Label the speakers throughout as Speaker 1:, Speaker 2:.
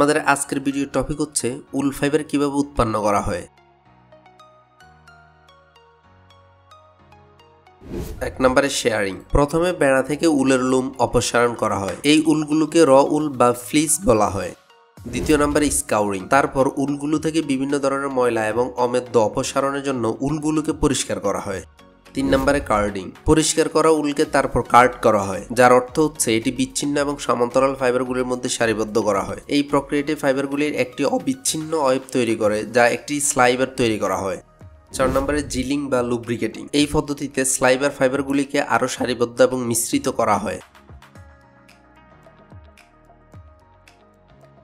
Speaker 1: আমাদের আজকের ভিডিওর টপিক হচ্ছে উল ফাইবার কিভাবে উৎপন্ন করা হয়। এক নম্বরে শেয়ারিং। প্রথমে বেড়া থেকে উলের লোম অপসারণ করা হয়, এই উলগুলোকে র উল বা ফ্লিস বলা হয়। দ্বিতীয় নম্বরে স্কাউরিং। তারপর উলগুলো থেকে বিভিন্ন ধরনের ময়লা এবং অমেদ্য অপসারণের জন্য উলগুলোকে পরিষ্কার করা হয়। 3 নম্বরে কার্ডিং। পরিষ্কার করা উলকে তারপর কার্ড করা হয়, যার অর্থ হচ্ছে এটি বিচ্ছিন্ন এবং সমান্তরাল ফাইবারগুলির মধ্যে সারিবদ্ধ করা হয়। এই প্রক্রিয়াটি ফাইবারগুলির একটি অবিচ্ছিন্ন ওয়েব তৈরি করে, যা একটি স্লাইবার তৈরি করা হয়। 4 নম্বরে জিলিং বা লুব্রিকেটিং। এই পদ্ধতিতে স্লাইবার ফাইবারগুলিকে আরও সারিবদ্ধ এবং মিশ্রিত করা হয়।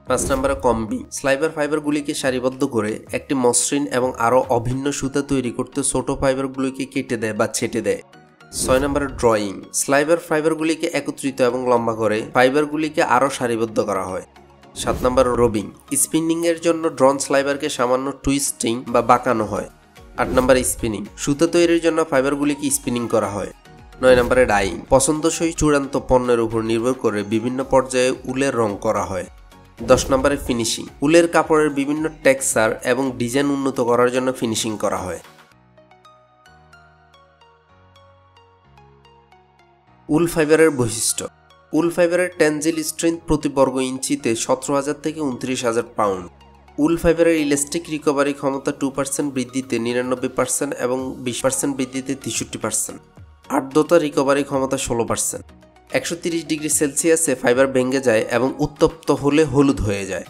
Speaker 1: 5 নম্বরে কম্বিং। স্লাইবার ফাইবারগুলিকে সারিবদ্ধ করে একটি মসৃণ এবং আরও অভিন্ন সুতা তৈরি করতে ছোট ফাইবারগুলিকে কেটে দেয় বা ছেটে দেয়। 6 নম্বরে ড্রয়িং। স্লাইবার ফাইবারগুলিকে একত্রিত এবং লম্বা করে ফাইবারগুলিকে আরও সারিবদ্ধ করা হয়। 7 নম্বর রবিং। স্পিনিং এর জন্য ড্রন স্লাইবারকে সামান্য টুইস্টিং বা বাঁকানো হয়। 8 নম্বরে স্পিনিং। সুতা তৈরির জন্য ফাইবারগুলিকে স্পিনিং করা হয়। 9 নম্বরে ডাইং। পছন্দসই চূড়ান্ত পণ্যের উপর নির্ভর করে বিভিন্ন পর্যায়ে উলের রং করা হয়। 10 নম্বরে ফিনিশিং। উলের কাপড়ের বিভিন্ন টেক্সচার এবং ডিজাইন উন্নত করার জন্য ফিনিশিং করা হয়। উল ফাইবারের বৈশিষ্ট্য। উল ফাইবারের টেনজিল স্ট্রেংথ প্রতি বর্গ ইঞ্চিতে 17,000 থেকে 29,000 পাউন্ড। উল ফাইবারের ইলাস্টিক রিকভারি ক্ষমতা 2% বৃদ্ধিতে 99% এবং 20% বৃদ্ধিতে 63%। আর্দ্রতা রিকভারি ক্ষমতা 16%। 130 ডিগ্রি সেলসিয়াসে ফাইবার ভেঙে যায় এবং উত্তপ্ত হলে হলুদ হয়ে যায়।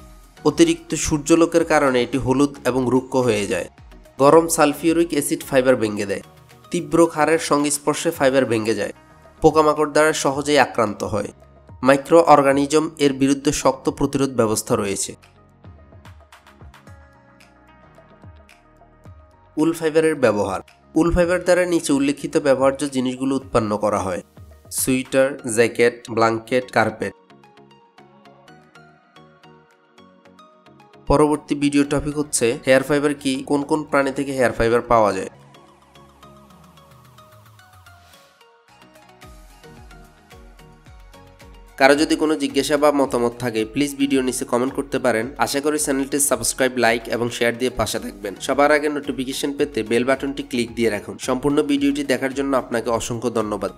Speaker 1: অতিরিক্ত সূর্যালোকের কারণে এটি হলুদ এবং রুক্ষ হয়ে যায়। গরম সালফিউরিক অ্যাসিড ফাইবার ভেঙে দেয়। তীব্র ক্ষারের সংস্পর্শে ফাইবার ভেঙে যায়। পোকামাকড় দ্বারা সহজেই আক্রান্ত হয়। মাইক্রো অর্গানিজম এর বিরুদ্ধে শক্ত প্রতিরোধ ব্যবস্থা রয়েছে। উল ফাইবারের ব্যবহার। উল ফাইবার দ্বারা নিচে উল্লেখিত ব্যবহার্য জিনিসগুলো উৎপন্ন করা হয়: সুইটার, জ্যাকেট, ব্ল্যাঙ্কেট, কার্পেট। পরবর্তী ভিডিও টপিক হচ্ছে হেয়ার ফাইবার কি, কোন কোন প্রাণী থেকে হেয়ার ফাইবার পাওয়া যায়। কারো যদি কোনো জিজ্ঞাসা বা মতামত থাকে প্লিজ ভিডিও নিচে কমেন্ট করতে পারেন। আশা করি চ্যানেলটি সাবস্ক্রাইব, লাইক এবং শেয়ার দিয়ে পাশে থাকবেন। সবার আগে নোটিফিকেশন পেতে বেল বাটনটি ক্লিক দিয়ে রাখুন। সম্পূর্ণ ভিডিওটি দেখার জন্য আপনাকে অসংখ্য ধন্যবাদ।